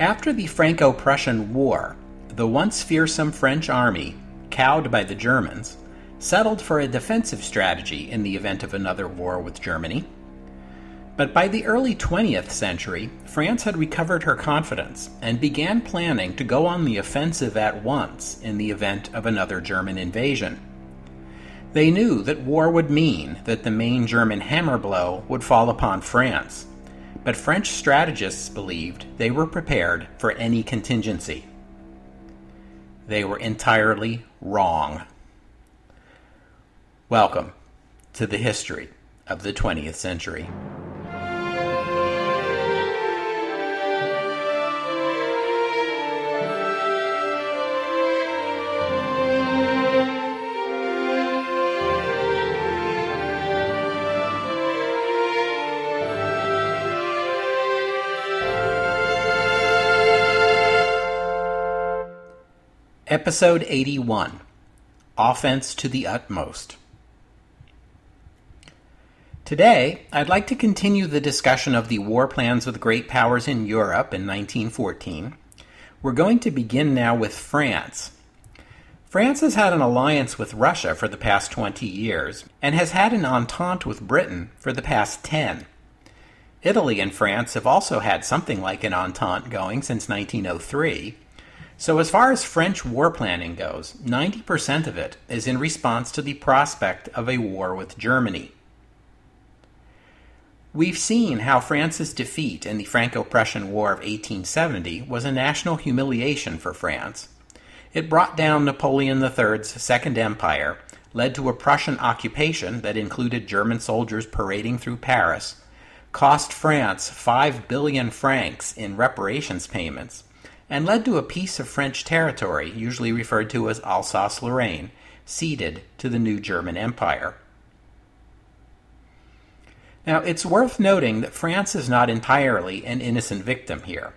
After the Franco-Prussian War, the once fearsome French army, cowed by the Germans, settled for a defensive strategy in the event of another war with Germany. But by the early 20th century, France had recovered her confidence and began planning to go on the offensive at once in the event of another German invasion. They knew that war would mean that the main German hammer blow would fall upon France, but French strategists believed they were prepared for any contingency. They were entirely wrong. Welcome to the history of the 20th century. Episode 81, Offense to the Utmost. Today, I'd like to continue the discussion of the war plans of the great powers in Europe in 1914. We're going to begin now with France. France has had an alliance with Russia for the past 20 years, and has had an entente with Britain for the past 10. Italy and France have also had something like an entente going since 1903. So as far as French war planning goes, 90% of it is in response to the prospect of a war with Germany. We've seen how France's defeat in the Franco-Prussian War of 1870 was a national humiliation for France. It brought down Napoleon III's Second Empire, led to a Prussian occupation that included German soldiers parading through Paris, cost France 5 billion francs in reparations payments, and led to a piece of French territory, usually referred to as Alsace-Lorraine, ceded to the new German Empire. Now, it's worth noting that France is not entirely an innocent victim here.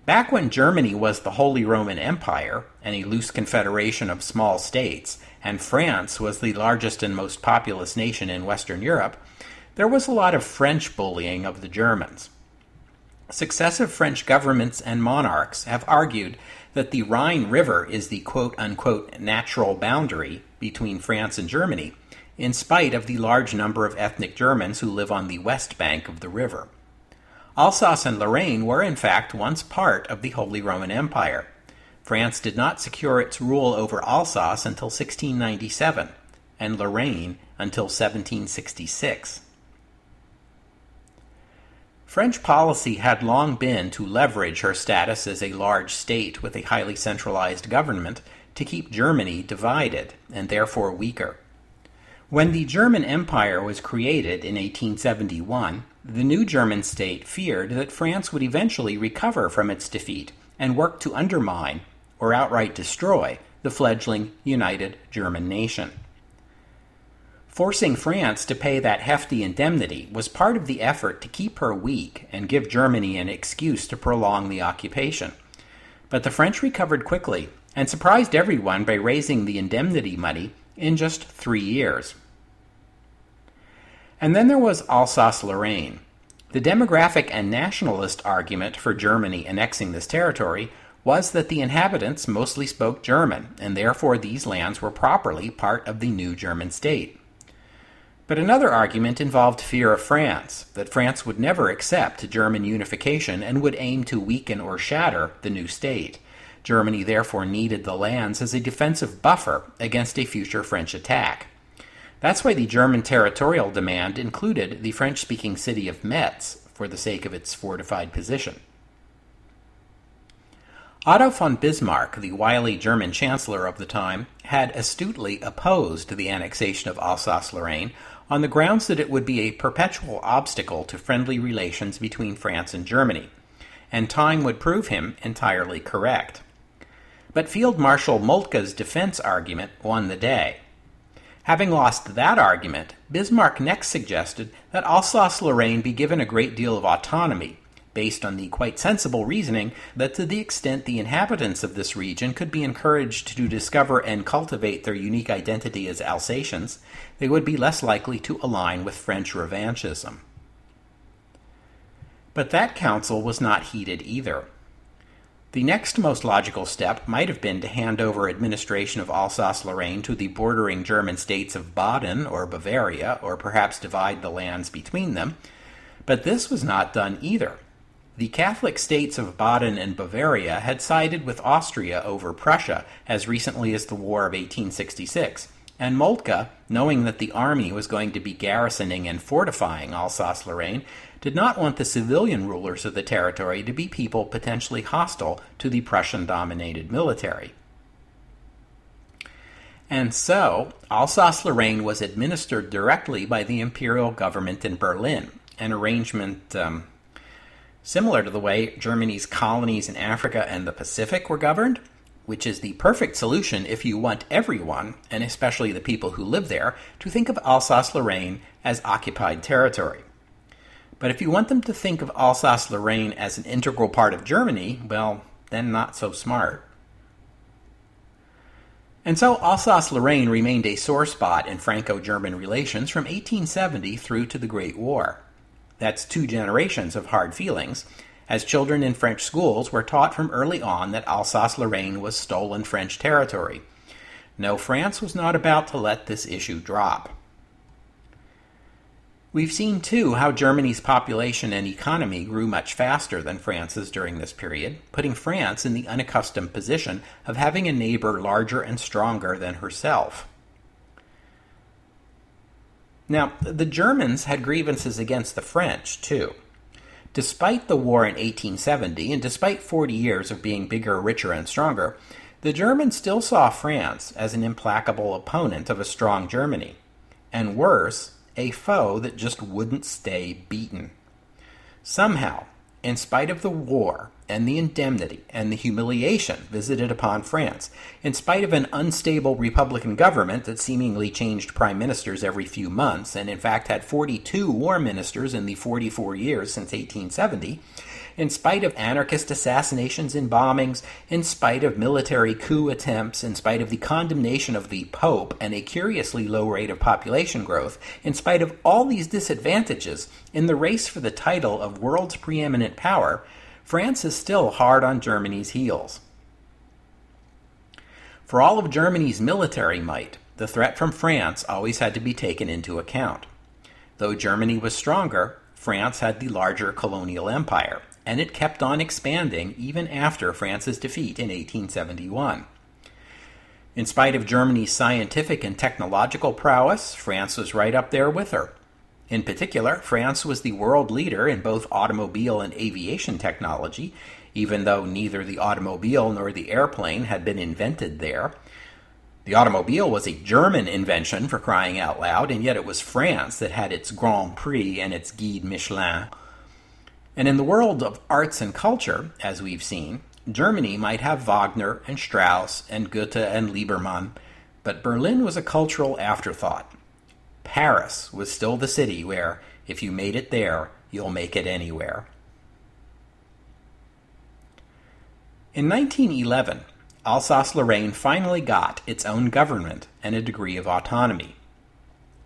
Back when Germany was the Holy Roman Empire, and a loose confederation of small states, and France was the largest and most populous nation in Western Europe, there was a lot of French bullying of the Germans. Successive French governments and monarchs have argued that the Rhine River is the quote-unquote natural boundary between France and Germany, in spite of the large number of ethnic Germans who live on the west bank of the river. Alsace and Lorraine were in fact once part of the Holy Roman Empire. France did not secure its rule over Alsace until 1697, and Lorraine until 1766. French policy had long been to leverage her status as a large state with a highly centralized government to keep Germany divided and therefore weaker. When the German Empire was created in 1871, the new German state feared that France would eventually recover from its defeat and work to undermine or outright destroy the fledgling united German nation. Forcing France to pay that hefty indemnity was part of the effort to keep her weak and give Germany an excuse to prolong the occupation. But the French recovered quickly and surprised everyone by raising the indemnity money in just 3 years. And then there was Alsace-Lorraine. The demographic and nationalist argument for Germany annexing this territory was that the inhabitants mostly spoke German, and therefore these lands were properly part of the new German state. But another argument involved fear of France, that France would never accept German unification and would aim to weaken or shatter the new state. Germany therefore needed the lands as a defensive buffer against a future French attack. That's why the German territorial demand included the French-speaking city of Metz for the sake of its fortified position. Otto von Bismarck, the wily German chancellor of the time, had astutely opposed the annexation of Alsace-Lorraine on the grounds that it would be a perpetual obstacle to friendly relations between France and Germany, and time would prove him entirely correct. But Field Marshal Moltke's defense argument won the day. Having lost that argument, Bismarck next suggested that Alsace-Lorraine be given a great deal of autonomy, based on the quite sensible reasoning that to the extent the inhabitants of this region could be encouraged to discover and cultivate their unique identity as Alsatians, they would be less likely to align with French revanchism. But that counsel was not heeded either. The next most logical step might have been to hand over administration of Alsace-Lorraine to the bordering German states of Baden or Bavaria, or perhaps divide the lands between them, but this was not done either. The Catholic states of Baden and Bavaria had sided with Austria over Prussia as recently as the War of 1866, and Moltke, knowing that the army was going to be garrisoning and fortifying Alsace-Lorraine, did not want the civilian rulers of the territory to be people potentially hostile to the Prussian-dominated military. And so, Alsace-Lorraine was administered directly by the imperial government in Berlin, an arrangement similar to the way Germany's colonies in Africa and the Pacific were governed, which is the perfect solution if you want everyone, and especially the people who live there, to think of Alsace-Lorraine as occupied territory. But if you want them to think of Alsace-Lorraine as an integral part of Germany, well, then not so smart. And so Alsace-Lorraine remained a sore spot in Franco-German relations from 1870 through to the Great War. That's 2 generations of hard feelings, as children in French schools were taught from early on that Alsace-Lorraine was stolen French territory. No, France was not about to let this issue drop. We've seen, too, how Germany's population and economy grew much faster than France's during this period, putting France in the unaccustomed position of having a neighbor larger and stronger than herself. Now, the Germans had grievances against the French, too. Despite the war in 1870, and despite 40 years of being bigger, richer, and stronger, the Germans still saw France as an implacable opponent of a strong Germany. And worse, a foe that just wouldn't stay beaten. Somehow, in spite of the war and the indemnity and the humiliation visited upon France, in spite of an unstable Republican government that seemingly changed prime ministers every few months, and in fact had 42 war ministers in the 44 years since 1870, in spite of anarchist assassinations and bombings, in spite of military coup attempts, in spite of the condemnation of the Pope and a curiously low rate of population growth, in spite of all these disadvantages, in the race for the title of world's preeminent power, France is still hard on Germany's heels. For all of Germany's military might, the threat from France always had to be taken into account. Though Germany was stronger, France had the larger colonial empire, and it kept on expanding even after France's defeat in 1871. In spite of Germany's scientific and technological prowess, France was right up there with her. In particular, France was the world leader in both automobile and aviation technology, even though neither the automobile nor the airplane had been invented there. The automobile was a German invention, for crying out loud, and yet it was France that had its Grand Prix and its Guide Michelin. And in the world of arts and culture, as we've seen, Germany might have Wagner and Strauss and Goethe and Liebermann, but Berlin was a cultural afterthought. Paris was still the city where, if you made it there, you'll make it anywhere. In 1911, Alsace-Lorraine finally got its own government and a degree of autonomy.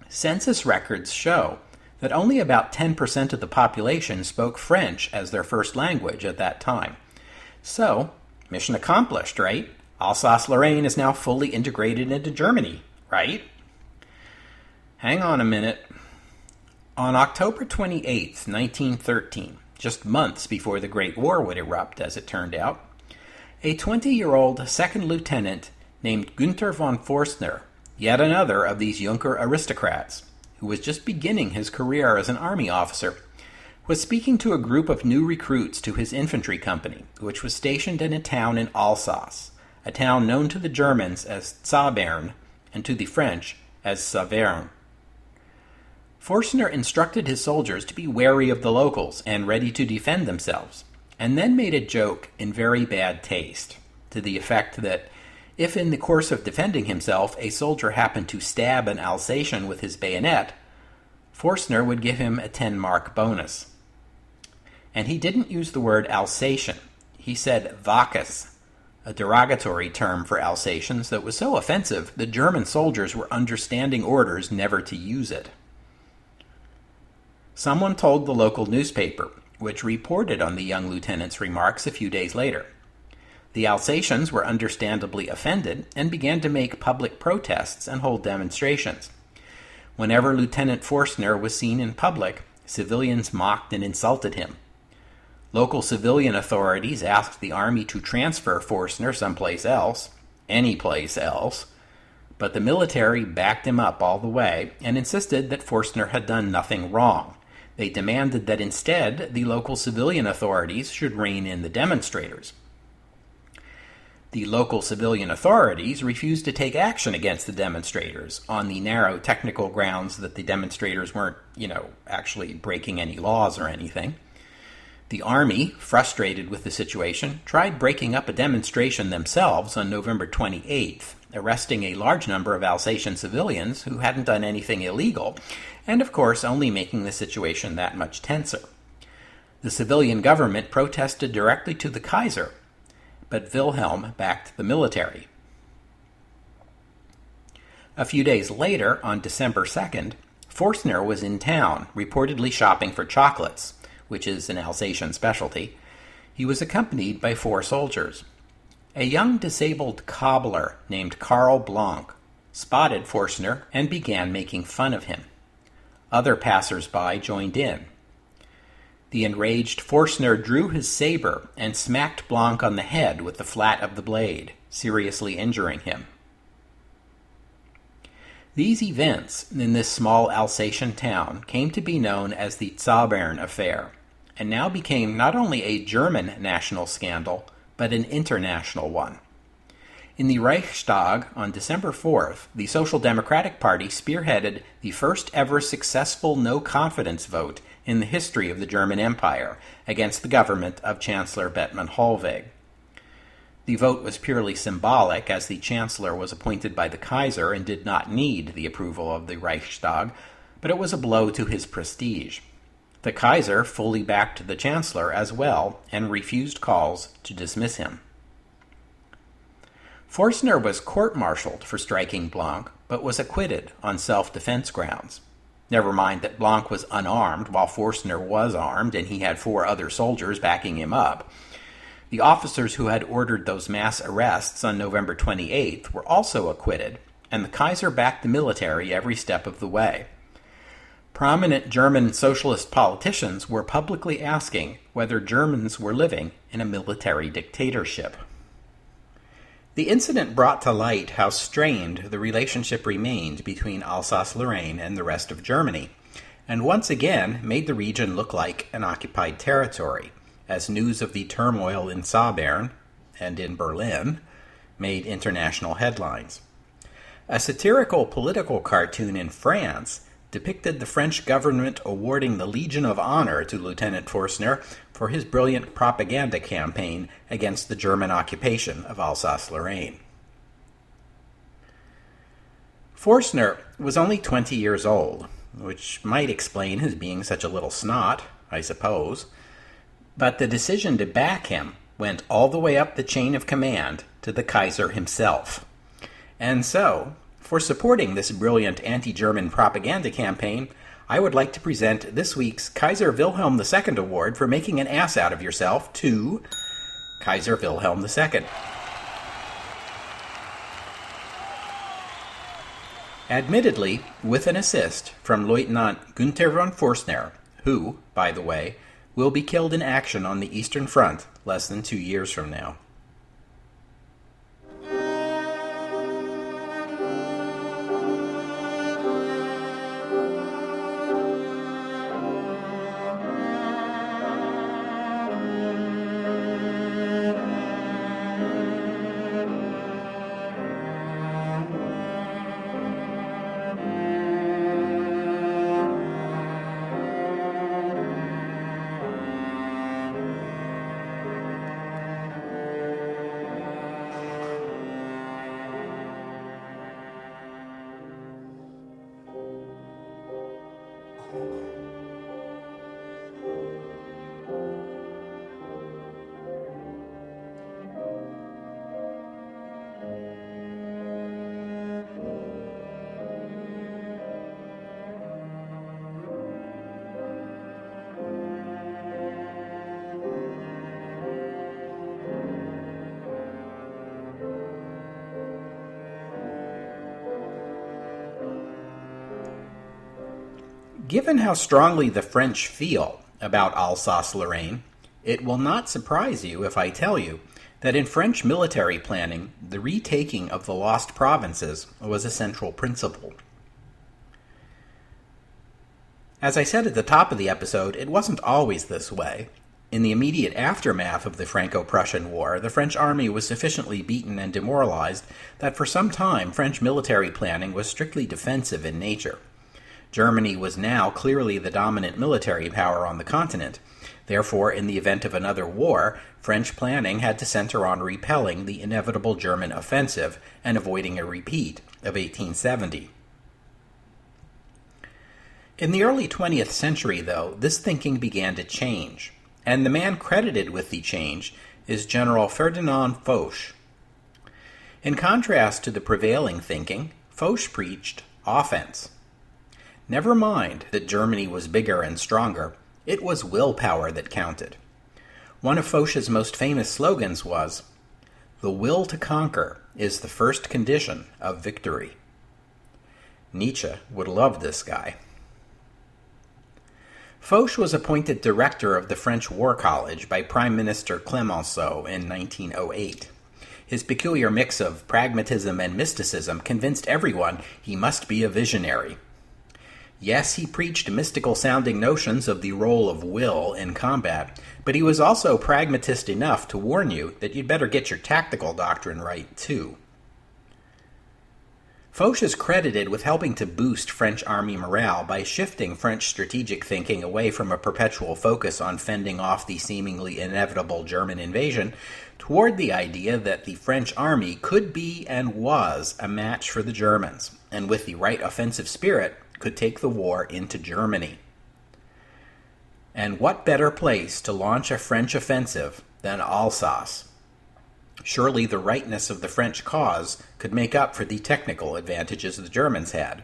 Census records show that only about 10% of the population spoke French as their first language at that time. So, mission accomplished, right? Alsace-Lorraine is now fully integrated into Germany, right? Hang on a minute. On October 28, 1913, just months before the Great War would erupt, as it turned out, a 20-year-old second lieutenant named Günther von Forstner, yet another of these Junker aristocrats, who was just beginning his career as an army officer, was speaking to a group of new recruits to his infantry company, which was stationed in a town in Alsace, a town known to the Germans as Zabern and to the French as Saverne. Forstner instructed his soldiers to be wary of the locals and ready to defend themselves, and then made a joke in very bad taste, to the effect that if in the course of defending himself a soldier happened to stab an Alsatian with his bayonet, Forstner would give him a 10-mark bonus. And he didn't use the word Alsatian. He said Vacus, a derogatory term for Alsatians that was so offensive the German soldiers were under standing orders never to use it. Someone told the local newspaper, which reported on the young lieutenant's remarks a few days later. The Alsatians were understandably offended and began to make public protests and hold demonstrations. Whenever Lieutenant Forstner was seen in public, civilians mocked and insulted him. Local civilian authorities asked the army to transfer Forstner someplace else, any place else, but the military backed him up all the way and insisted that Forstner had done nothing wrong. They demanded that instead the local civilian authorities should rein in the demonstrators. The local civilian authorities refused to take action against the demonstrators on the narrow technical grounds that the demonstrators weren't, actually breaking any laws or anything. The army, frustrated with the situation, tried breaking up a demonstration themselves on November 28th, arresting a large number of Alsatian civilians who hadn't done anything illegal, and of course only making the situation that much tenser. The civilian government protested directly to the Kaiser, but Wilhelm backed the military. A few days later, on December 2nd, Forstner was in town, reportedly shopping for chocolates, which is an Alsatian specialty. He was accompanied by 4 soldiers. A young disabled cobbler named Karl Blanc spotted Forstner and began making fun of him. Other passers-by joined in. The enraged Forstner drew his saber and smacked Blanc on the head with the flat of the blade, seriously injuring him. These events in this small Alsatian town came to be known as the Zabern affair, and now became not only a German national scandal, but an international one. In the Reichstag on December 4th, the Social Democratic Party spearheaded the first ever successful no-confidence vote in the history of the German Empire against the government of Chancellor Bethmann Hollweg. The vote was purely symbolic, as the Chancellor was appointed by the Kaiser and did not need the approval of the Reichstag, but it was a blow to his prestige. The Kaiser fully backed the Chancellor as well and refused calls to dismiss him. Forstner was court-martialed for striking Blanc, but was acquitted on self-defense grounds. Never mind that Blanc was unarmed while Forstner was armed and he had 4 other soldiers backing him up. The officers who had ordered those mass arrests on November 28th were also acquitted, and the Kaiser backed the military every step of the way. Prominent German socialist politicians were publicly asking whether Germans were living in a military dictatorship. The incident brought to light how strained the relationship remained between Alsace-Lorraine and the rest of Germany, and once again made the region look like an occupied territory, as news of the turmoil in Zabern and in Berlin made international headlines. A satirical political cartoon in France depicted the French government awarding the Legion of Honor to Lieutenant Forstner for his brilliant propaganda campaign against the German occupation of Alsace-Lorraine. Forstner was only 20 years old, which might explain his being such a little snot, I suppose, but the decision to back him went all the way up the chain of command to the Kaiser himself. And so, for supporting this brilliant anti-German propaganda campaign, I would like to present this week's Kaiser Wilhelm II Award for making an ass out of yourself to Kaiser Wilhelm II. Admittedly, with an assist from Lieutenant Günther von Forstner, who, by the way, will be killed in action on the Eastern Front less than 2 years from now. Given how strongly the French feel about Alsace-Lorraine, it will not surprise you if I tell you that in French military planning, the retaking of the lost provinces was a central principle. As I said at the top of the episode, it wasn't always this way. In the immediate aftermath of the Franco-Prussian War, the French army was sufficiently beaten and demoralized that for some time French military planning was strictly defensive in nature. Germany was now clearly the dominant military power on the continent. Therefore, in the event of another war, French planning had to center on repelling the inevitable German offensive and avoiding a repeat of 1870. In the early 20th century, though, this thinking began to change, and the man credited with the change is General Ferdinand Foch. In contrast to the prevailing thinking, Foch preached offense. Never mind that Germany was bigger and stronger, it was willpower that counted. One of Foch's most famous slogans was, "The will to conquer is the first condition of victory." Nietzsche would love this guy. Foch was appointed director of the French War College by Prime Minister Clemenceau in 1908. His peculiar mix of pragmatism and mysticism convinced everyone he must be a visionary. Yes, he preached mystical-sounding notions of the role of will in combat, but he was also pragmatist enough to warn you that you'd better get your tactical doctrine right, too. Foch is credited with helping to boost French army morale by shifting French strategic thinking away from a perpetual focus on fending off the seemingly inevitable German invasion toward the idea that the French army could be and was a match for the Germans, and with the right offensive spirit, could take the war into Germany. And what better place to launch a French offensive than Alsace? Surely the rightness of the French cause could make up for the technical advantages the Germans had.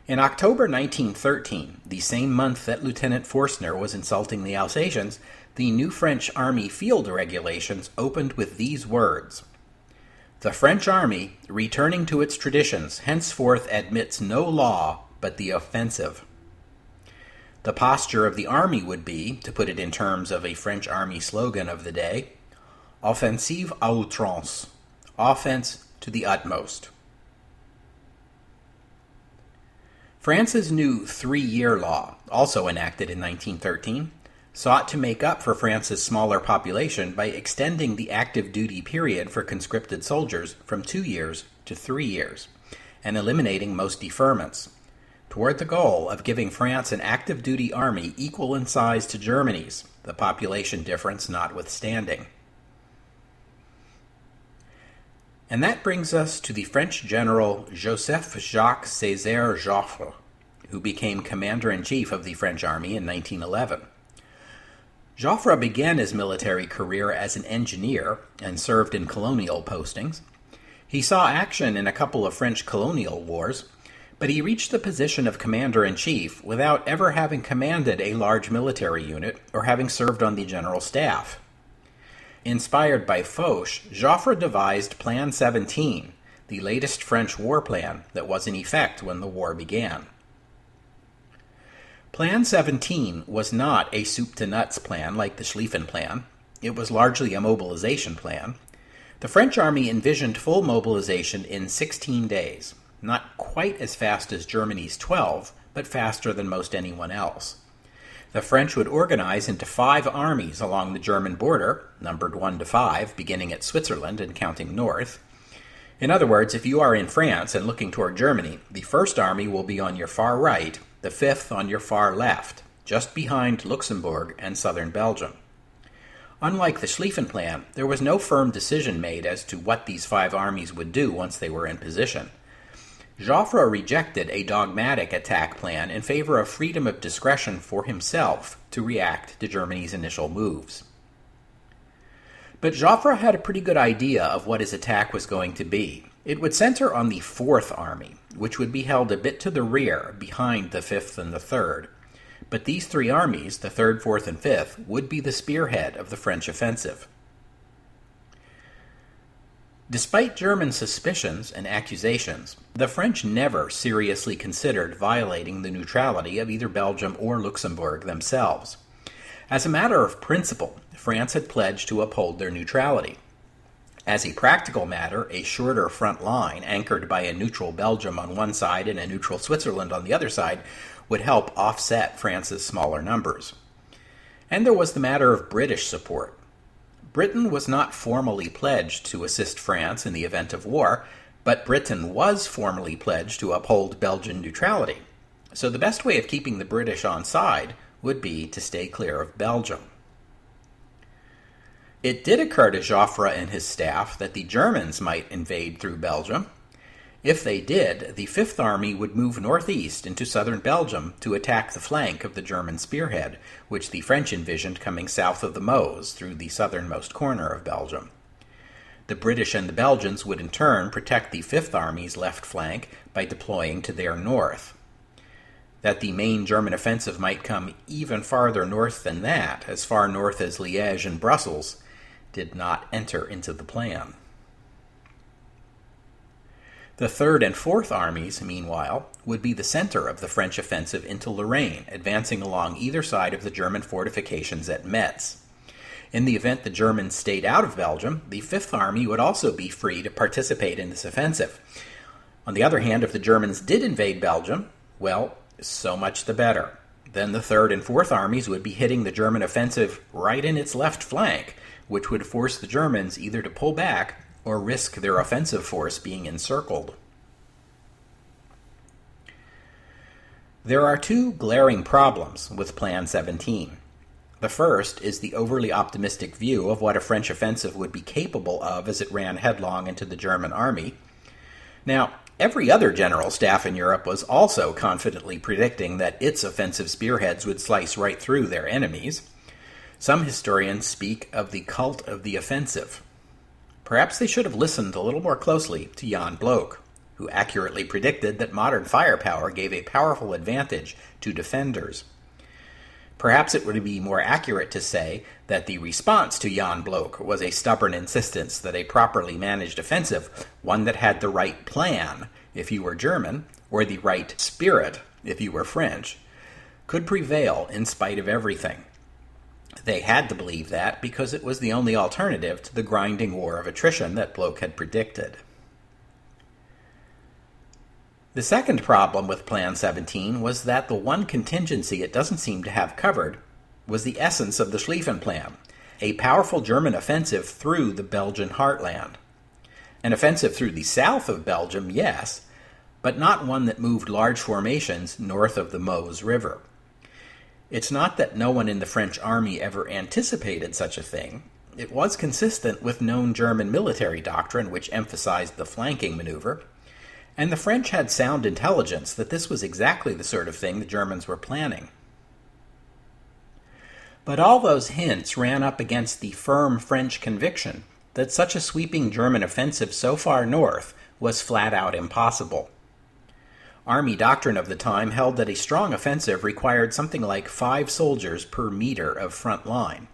In October 1913, the same month that Lieutenant Forstner was insulting the Alsatians, the new French Army field regulations opened with these words: "The French Army, returning to its traditions, henceforth admits no law but the offensive." The posture of the army would be, to put it in terms of a French army slogan of the day, "Offensive à outrance," offense to the utmost. France's new 3-year law, also enacted in 1913, sought to make up for France's smaller population by extending the active duty period for conscripted soldiers from 2 years to 3 years, and eliminating most deferments, toward the goal of giving France an active duty army equal in size to Germany's, the population difference notwithstanding. And that brings us to the French general Joseph-Jacques Césaire Joffre, who became commander-in-chief of the French army in 1911. Joffre began his military career as an engineer and served in colonial postings. He saw action in a couple of French colonial wars, but he reached the position of commander-in-chief without ever having commanded a large military unit or having served on the general staff. Inspired by Foch, Joffre devised Plan 17, the latest French war plan that was in effect when the war began. Plan 17 was not a soup-to-nuts plan like the Schlieffen Plan. It was largely a mobilization plan. The French army envisioned full mobilization in 16 days, not quite as fast as Germany's 12, but faster than most anyone else. The French would organize into 5 armies along the German border, numbered 1 to 5, beginning at Switzerland and counting north. In other words, if you are in France and looking toward Germany, the 1st Army will be on your far right, the 5th on your far left, just behind Luxembourg and southern Belgium. Unlike the Schlieffen Plan, there was no firm decision made as to what these 5 armies would do once they were in position. Joffre rejected a dogmatic attack plan in favor of freedom of discretion for himself to react to Germany's initial moves. But Joffre had a pretty good idea of what his attack was going to be. It would center on the 4th Army, which would be held a bit to the rear, behind the 5th and the 3rd. But these 3 armies, the 3rd, 4th, and 5th, would be the spearhead of the French offensive. Despite German suspicions and accusations, the French never seriously considered violating the neutrality of either Belgium or Luxembourg themselves. As a matter of principle, France had pledged to uphold their neutrality. As a practical matter, a shorter front line, anchored by a neutral Belgium on one side and a neutral Switzerland on the other side, would help offset France's smaller numbers. And there was the matter of British support. Britain was not formally pledged to assist France in the event of war, but Britain was formally pledged to uphold Belgian neutrality. So the best way of keeping the British on side would be to stay clear of Belgium. It did occur to Joffre and his staff that the Germans might invade through Belgium. If they did, the Fifth Army would move northeast into southern Belgium to attack the flank of the German spearhead, which the French envisioned coming south of the Meuse through the southernmost corner of Belgium. The British and the Belgians would in turn protect the Fifth Army's left flank by deploying to their north. That the main German offensive might come even farther north than that, as far north as Liège and Brussels, did not enter into the plan. The Third and Fourth Armies, meanwhile, would be the center of the French offensive into Lorraine, advancing along either side of the German fortifications at Metz. In the event the Germans stayed out of Belgium, the Fifth Army would also be free to participate in this offensive. On the other hand, if the Germans did invade Belgium, well, so much the better. Then the Third and Fourth Armies would be hitting the German offensive right in its left flank, which would force the Germans either to pull back or risk their offensive force being encircled. There are two glaring problems with Plan 17. The first is the overly optimistic view of what a French offensive would be capable of as it ran headlong into the German army. Now, every other general staff in Europe was also confidently predicting that its offensive spearheads would slice right through their enemies. Some historians speak of the cult of the offensive. Perhaps they should have listened a little more closely to Jan Bloch, who accurately predicted that modern firepower gave a powerful advantage to defenders. Perhaps it would be more accurate to say that the response to Jan Bloch was a stubborn insistence that a properly managed offensive, one that had the right plan if you were German, or the right spirit if you were French, could prevail in spite of everything. They had to believe that because it was the only alternative to the grinding war of attrition that Bloch had predicted. The second problem with Plan 17 was that the one contingency it doesn't seem to have covered was the essence of the Schlieffen Plan, a powerful German offensive through the Belgian heartland. An offensive through the south of Belgium, yes, but not one that moved large formations north of the Meuse River. It's not that no one in the French army ever anticipated such a thing. It was consistent with known German military doctrine, which emphasized the flanking maneuver, and the French had sound intelligence that this was exactly the sort of thing the Germans were planning. But all those hints ran up against the firm French conviction that such a sweeping German offensive so far north was flat out impossible. Army doctrine of the time held that a strong offensive required something like 5 soldiers per meter of front line.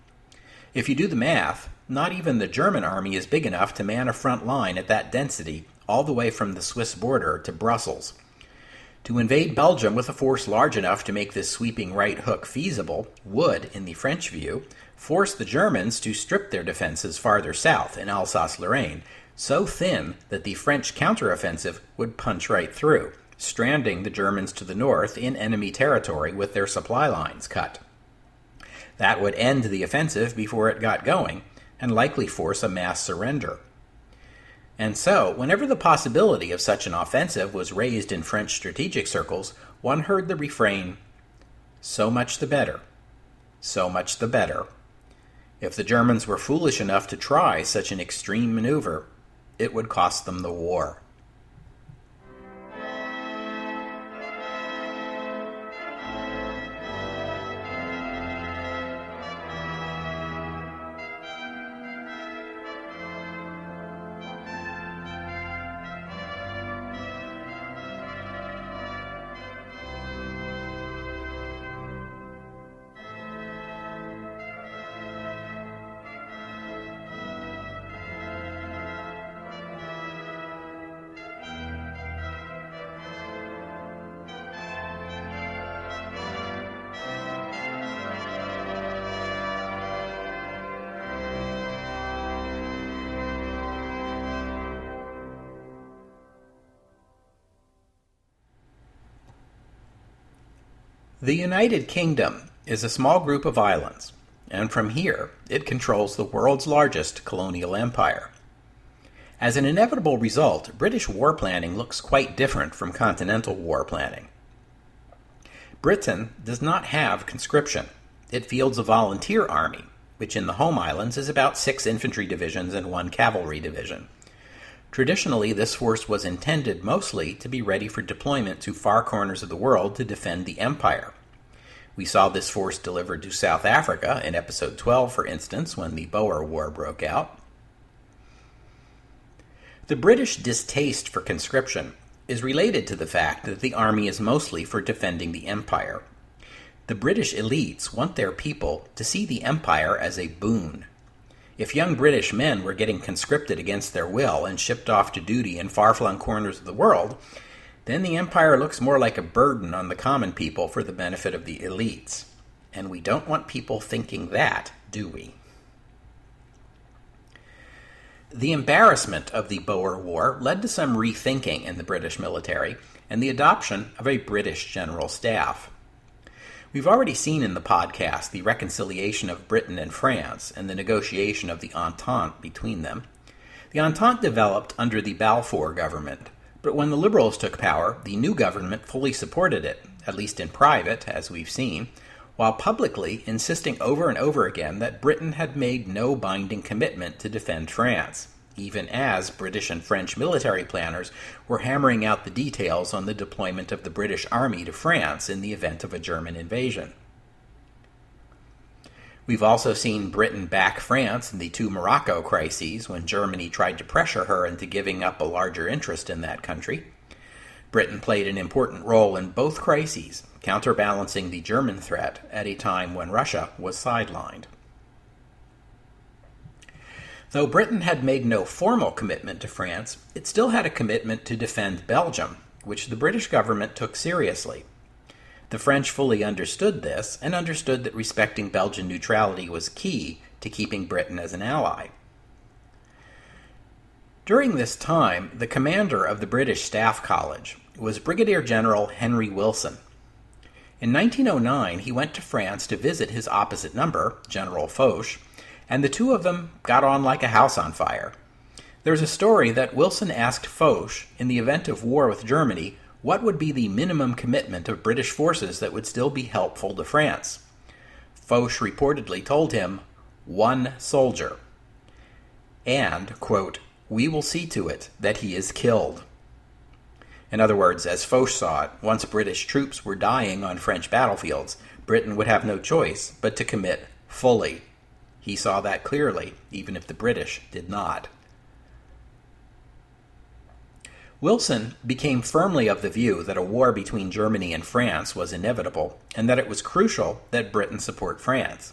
If you do the math, not even the German army is big enough to man a front line at that density all the way from the Swiss border to Brussels. To invade Belgium with a force large enough to make this sweeping right hook feasible would, in the French view, force the Germans to strip their defenses farther south in Alsace-Lorraine, so thin that the French counteroffensive would punch right through, stranding the Germans to the north in enemy territory with their supply lines cut. That would end the offensive before it got going, and likely force a mass surrender. And so, whenever the possibility of such an offensive was raised in French strategic circles, one heard the refrain, "So much the better, so much the better." If the Germans were foolish enough to try such an extreme maneuver, it would cost them the war. The United Kingdom is a small group of islands, and from here it controls the world's largest colonial empire. As an inevitable result, British war planning looks quite different from continental war planning. Britain does not have conscription. It fields a volunteer army, which in the home islands is about 6 infantry divisions and 1 cavalry division. Traditionally, this force was intended mostly to be ready for deployment to far corners of the world to defend the empire. We saw this force delivered to South Africa in episode 12, for instance, when the Boer War broke out. The British distaste for conscription is related to the fact that the army is mostly for defending the empire. The British elites want their people to see the empire as a boon. If young British men were getting conscripted against their will and shipped off to duty in far-flung corners of the world, then the empire looks more like a burden on the common people for the benefit of the elites. And we don't want people thinking that, do we? The embarrassment of the Boer War led to some rethinking in the British military and the adoption of a British general staff. We've already seen in the podcast the reconciliation of Britain and France and the negotiation of the Entente between them. The Entente developed under the Balfour government, but when the Liberals took power, the new government fully supported it, at least in private, as we've seen, while publicly insisting over and over again that Britain had made no binding commitment to defend France, even as British and French military planners were hammering out the details on the deployment of the British Army to France in the event of a German invasion. We've also seen Britain back France in the 2 Morocco crises when Germany tried to pressure her into giving up a larger interest in that country. Britain played an important role in both crises, counterbalancing the German threat at a time when Russia was sidelined. Though Britain had made no formal commitment to France, it still had a commitment to defend Belgium, which the British government took seriously. The French fully understood this, and understood that respecting Belgian neutrality was key to keeping Britain as an ally. During this time, the commander of the British Staff College was Brigadier General Henry Wilson. In 1909, he went to France to visit his opposite number, General Foch, and the two of them got on like a house on fire. There's a story that Wilson asked Foch, in the event of war with Germany, what would be the minimum commitment of British forces that would still be helpful to France. Foch reportedly told him, 1 soldier. And, quote, "We will see to it that he is killed." In other words, as Foch saw it, once British troops were dying on French battlefields, Britain would have no choice but to commit fully. He saw that clearly, even if the British did not. Wilson became firmly of the view that a war between Germany and France was inevitable, and that it was crucial that Britain support France.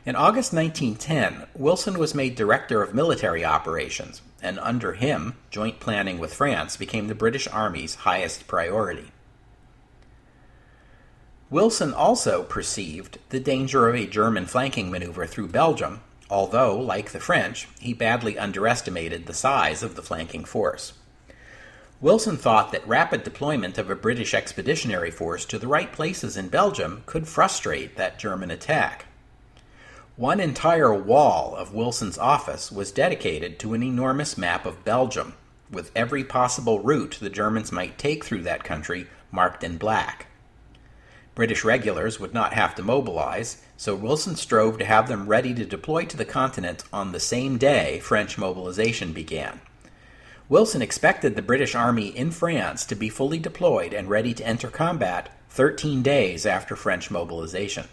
In August 1910, Wilson was made Director of Military Operations, and under him, joint planning with France became the British Army's highest priority. Wilson also perceived the danger of a German flanking maneuver through Belgium, although, like the French, he badly underestimated the size of the flanking force. Wilson thought that rapid deployment of a British expeditionary force to the right places in Belgium could frustrate that German attack. One entire wall of Wilson's office was dedicated to an enormous map of Belgium, with every possible route the Germans might take through that country marked in black. British regulars would not have to mobilize, so Wilson strove to have them ready to deploy to the continent on the same day French mobilization began. Wilson expected the British Army in France to be fully deployed and ready to enter combat 13 days after French mobilization.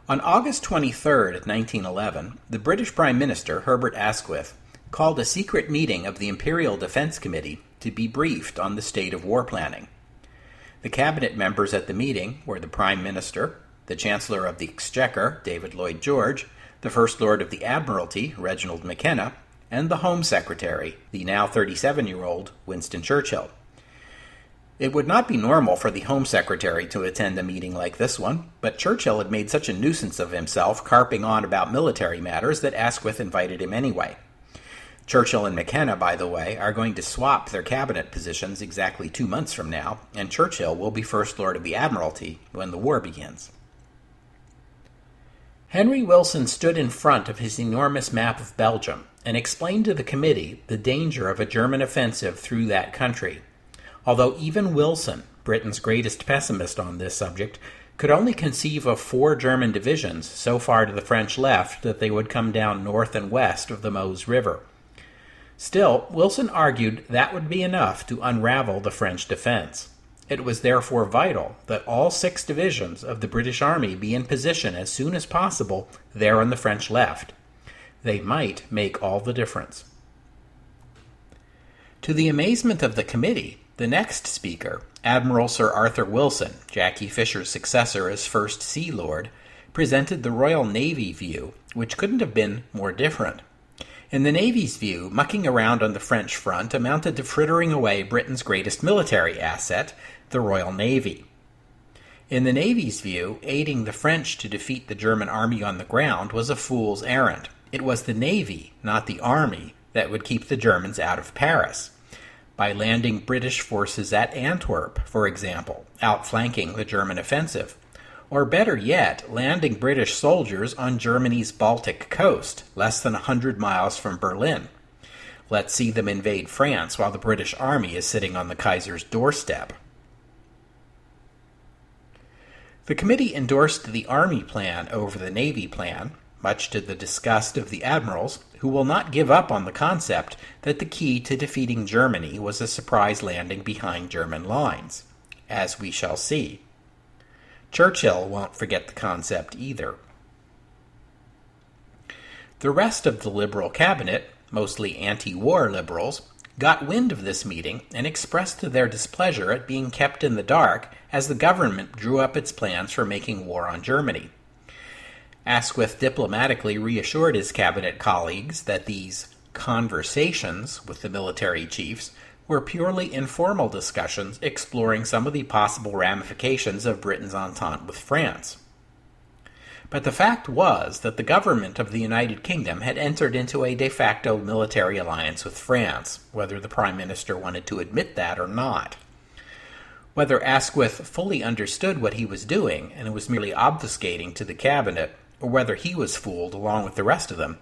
On August 23, 1911, the British Prime Minister, Herbert Asquith, called a secret meeting of the Imperial Defense Committee to be briefed on the state of war planning. The cabinet members at the meeting were the Prime Minister, the Chancellor of the Exchequer, David Lloyd George, the First Lord of the Admiralty, Reginald McKenna, and the Home Secretary, the now 37-year-old Winston Churchill. It would not be normal for the Home Secretary to attend a meeting like this one, but Churchill had made such a nuisance of himself carping on about military matters that Asquith invited him anyway. Churchill and McKenna, by the way, are going to swap their cabinet positions exactly 2 months from now, and Churchill will be First Lord of the Admiralty when the war begins. Henry Wilson stood in front of his enormous map of Belgium and explained to the committee the danger of a German offensive through that country. Although even Wilson, Britain's greatest pessimist on this subject, could only conceive of 4 German divisions so far to the French left that they would come down north and west of the Meuse River. Still, Wilson argued that would be enough to unravel the French defense. It was therefore vital that all 6 divisions of the British Army be in position as soon as possible there on the French left. They might make all the difference. To the amazement of the committee, the next speaker, Admiral Sir Arthur Wilson, Jackie Fisher's successor as First Sea Lord, presented the Royal Navy view, which couldn't have been more different. In the Navy's view, mucking around on the French front amounted to frittering away Britain's greatest military asset, the Royal Navy. In the Navy's view, aiding the French to defeat the German army on the ground was a fool's errand. It was the Navy, not the Army, that would keep the Germans out of Paris. By landing British forces at Antwerp, for example, outflanking the German offensive. Or better yet, landing British soldiers on Germany's Baltic coast, less than 100 miles from Berlin. Let's see them invade France while the British Army is sitting on the Kaiser's doorstep. The committee endorsed the Army plan over the Navy plan, much to the disgust of the admirals, who will not give up on the concept that the key to defeating Germany was a surprise landing behind German lines, as we shall see. Churchill won't forget the concept either. The rest of the Liberal cabinet, mostly anti-war Liberals, got wind of this meeting and expressed their displeasure at being kept in the dark as the government drew up its plans for making war on Germany. Asquith diplomatically reassured his cabinet colleagues that these conversations with the military chiefs were purely informal discussions exploring some of the possible ramifications of Britain's entente with France. But the fact was that the government of the United Kingdom had entered into a de facto military alliance with France, whether the Prime Minister wanted to admit that or not. Whether Asquith fully understood what he was doing and was merely obfuscating to the cabinet, or whether he was fooled along with the rest of them,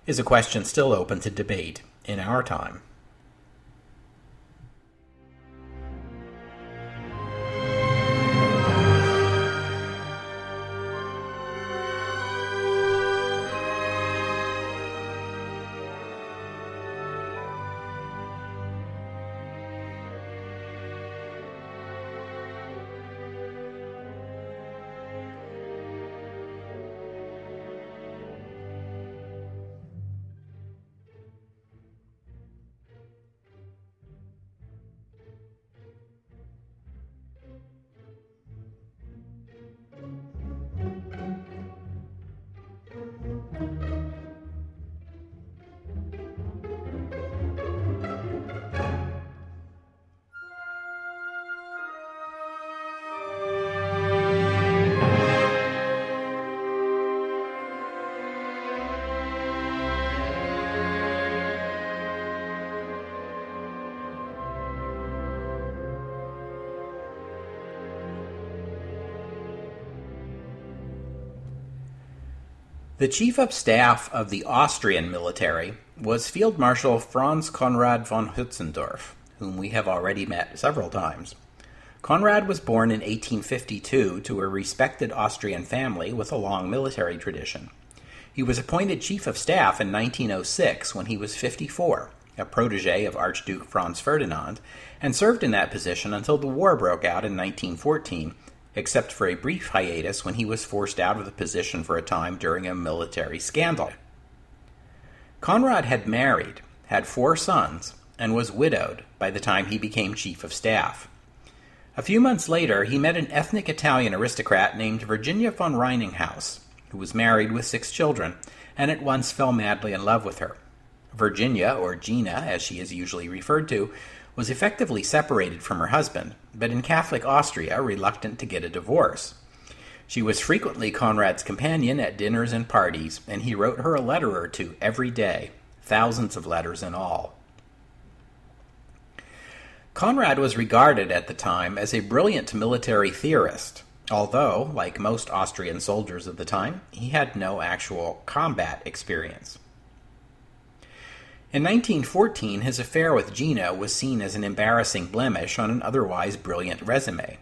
is a question still open to debate in our time. The chief of staff of the Austrian military was Field Marshal Franz Conrad von Hötzendorf, whom we have already met several times. Conrad was born in 1852 to a respected Austrian family with a long military tradition. He was appointed chief of staff in 1906 when he was 54, a protege of Archduke Franz Ferdinand, and served in that position until the war broke out in 1914, except for a brief hiatus when he was forced out of the position for a time during a military scandal. Conrad had married, had 4 sons, and was widowed by the time he became chief of staff. A few months later, he met an ethnic Italian aristocrat named Virginia von Reininghaus, who was married with 6 children, and at once fell madly in love with her. Virginia, or Gina, as she is usually referred to, was effectively separated from her husband, but in Catholic Austria reluctant to get a divorce. She was frequently Conrad's companion at dinners and parties, and he wrote her a letter or two every day, thousands of letters in all. Conrad was regarded at the time as a brilliant military theorist, although, like most Austrian soldiers of the time, he had no actual combat experience. In 1914, his affair with Gina was seen as an embarrassing blemish on an otherwise brilliant resume.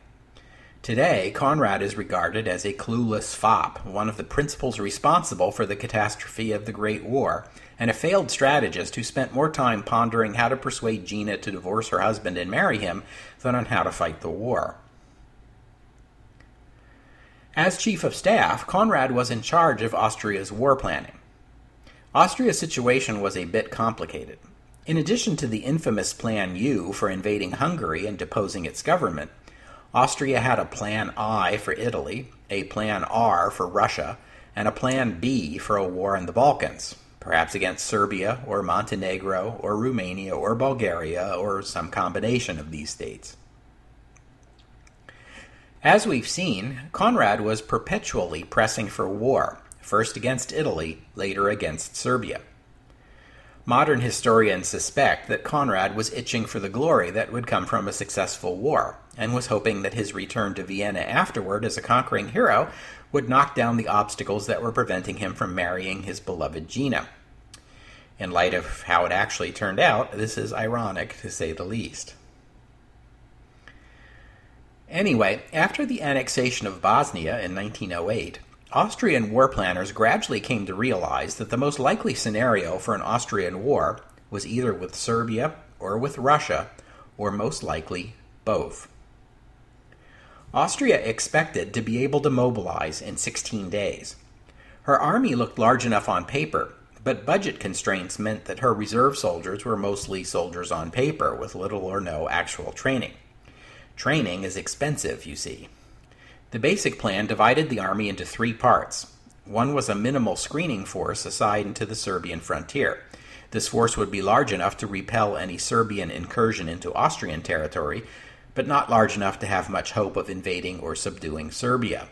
Today, Conrad is regarded as a clueless fop, one of the principals responsible for the catastrophe of the Great War, and a failed strategist who spent more time pondering how to persuade Gina to divorce her husband and marry him than on how to fight the war. As chief of staff, Conrad was in charge of Austria's war planning. Austria's situation was a bit complicated. In addition to the infamous Plan U for invading Hungary and deposing its government, Austria had a Plan I for Italy, a Plan R for Russia, and a Plan B for a war in the Balkans, perhaps against Serbia or Montenegro or Romania or Bulgaria or some combination of these states. As we've seen, Conrad was perpetually pressing for war, first against Italy, later against Serbia. Modern historians suspect that Conrad was itching for the glory that would come from a successful war, and was hoping that his return to Vienna afterward as a conquering hero would knock down the obstacles that were preventing him from marrying his beloved Gina. In light of how it actually turned out, this is ironic to say the least. Anyway, after the annexation of Bosnia in 1908, Austrian war planners gradually came to realize that the most likely scenario for an Austrian war was either with Serbia or with Russia, or most likely both. Austria expected to be able to mobilize in 16 days. Her army looked large enough on paper, but budget constraints meant that her reserve soldiers were mostly soldiers on paper with little or no actual training. Training is expensive, you see. The basic plan divided the army into three parts. One was a minimal screening force assigned to the Serbian frontier. This force would be large enough to repel any Serbian incursion into Austrian territory, but not large enough to have much hope of invading or subduing Serbia.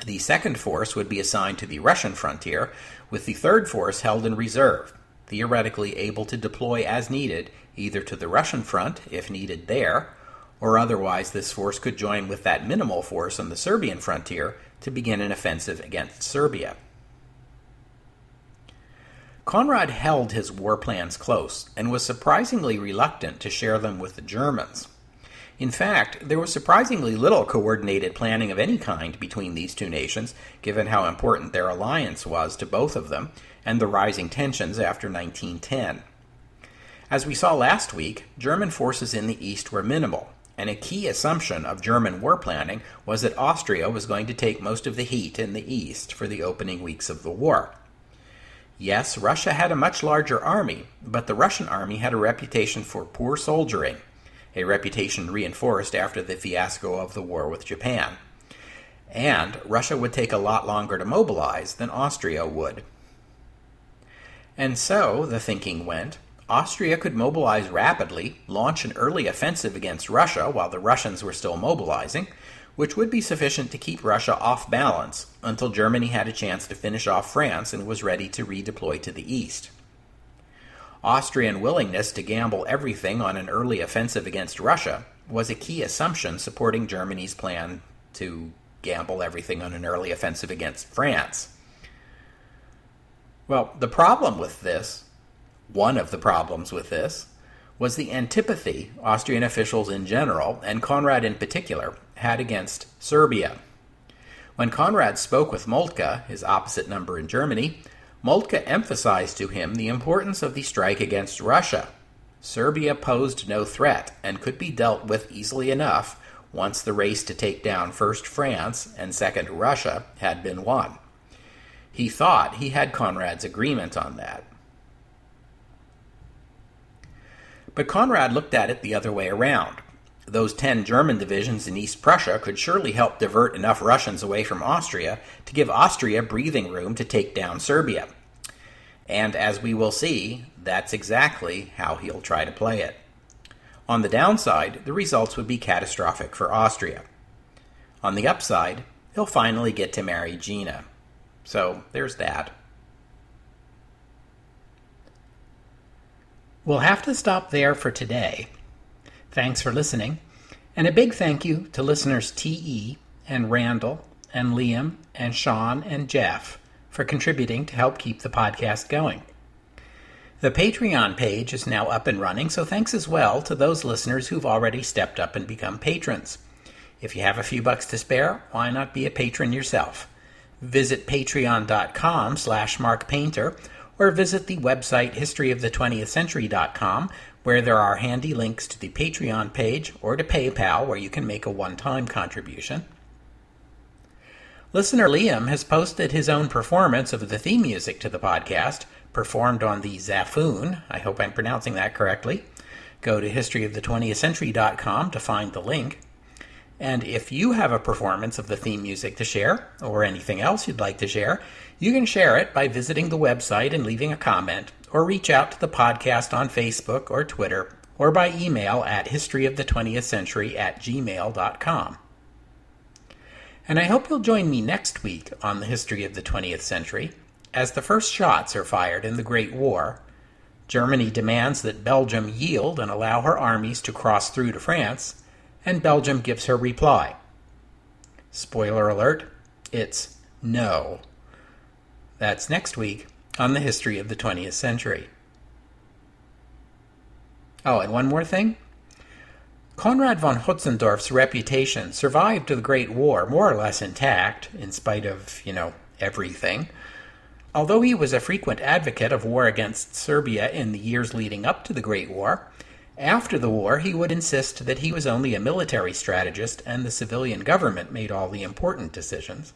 The second force would be assigned to the Russian frontier, with the third force held in reserve, theoretically able to deploy as needed, either to the Russian front, if needed there, or otherwise this force could join with that minimal force on the Serbian frontier to begin an offensive against Serbia. Conrad held his war plans close and was surprisingly reluctant to share them with the Germans. In fact, there was surprisingly little coordinated planning of any kind between these two nations, given how important their alliance was to both of them and the rising tensions after 1910. As we saw last week, German forces in the east were minimal, and a key assumption of German war planning was that Austria was going to take most of the heat in the east for the opening weeks of the war. Yes, Russia had a much larger army, but the Russian army had a reputation for poor soldiering, a reputation reinforced after the fiasco of the war with Japan. And Russia would take a lot longer to mobilize than Austria would. And so, the thinking went, Austria could mobilize rapidly, launch an early offensive against Russia while the Russians were still mobilizing, which would be sufficient to keep Russia off balance until Germany had a chance to finish off France and was ready to redeploy to the east. Austrian willingness to gamble everything on an early offensive against Russia was a key assumption supporting Germany's plan to gamble everything on an early offensive against France. Well, one of the problems with this, was the antipathy Austrian officials in general, and Conrad in particular, had against Serbia. When Conrad spoke with Moltke, his opposite number in Germany, Moltke emphasized to him the importance of the strike against Russia. Serbia posed no threat and could be dealt with easily enough once the race to take down first France and second Russia had been won. He thought he had Conrad's agreement on that. But Conrad looked at it the other way around. Those 10 German divisions in East Prussia could surely help divert enough Russians away from Austria to give Austria breathing room to take down Serbia. And as we will see, that's exactly how he'll try to play it. On the downside, the results would be catastrophic for Austria. On the upside, he'll finally get to marry Gina. So there's that. We'll have to stop there for today. Thanks for listening, and a big thank you to listeners T.E. and Randall and Liam and Sean and Jeff for contributing to help keep the podcast going. The Patreon page is now up and running, so thanks as well to those listeners who've already stepped up and become patrons. If you have a few bucks to spare, why not be a patron yourself? Visit patreon.com/markpainter or visit the website historyofthe20thcentury.com, where there are handy links to the Patreon page or to PayPal, where you can make a one-time contribution. Listener Liam has posted his own performance of the theme music to the podcast, performed on the Zaffoon. I hope I'm pronouncing that correctly. Go to historyofthe20thcentury.com to find the link. And if you have a performance of the theme music to share, or anything else you'd like to share, you can share it by visiting the website and leaving a comment, or reach out to the podcast on Facebook or Twitter, or by email at historyofthe20thcentury@gmail.com. And I hope you'll join me next week on the History of the 20th Century, as the first shots are fired in the Great War. Germany demands that Belgium yield and allow her armies to cross through to France, and Belgium gives her reply. Spoiler alert, it's no. That's next week on the History of the 20th Century. Oh, and one more thing. Konrad von Hötzendorf's reputation survived the Great War more or less intact, in spite of, everything. Although he was a frequent advocate of war against Serbia in the years leading up to the Great War, after the war he would insist that he was only a military strategist and the civilian government made all the important decisions.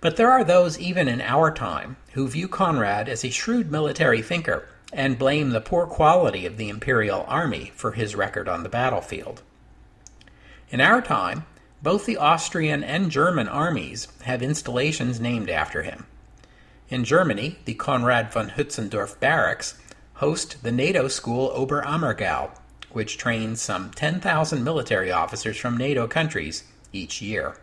But there are those even in our time who view Konrad as a shrewd military thinker and blame the poor quality of the imperial army for his record on the battlefield. In our time, both the Austrian and German armies have installations named after him. In Germany, the Konrad von Hötzendorf barracks host the NATO school Oberammergau, which trains some 10,000 military officers from NATO countries each year.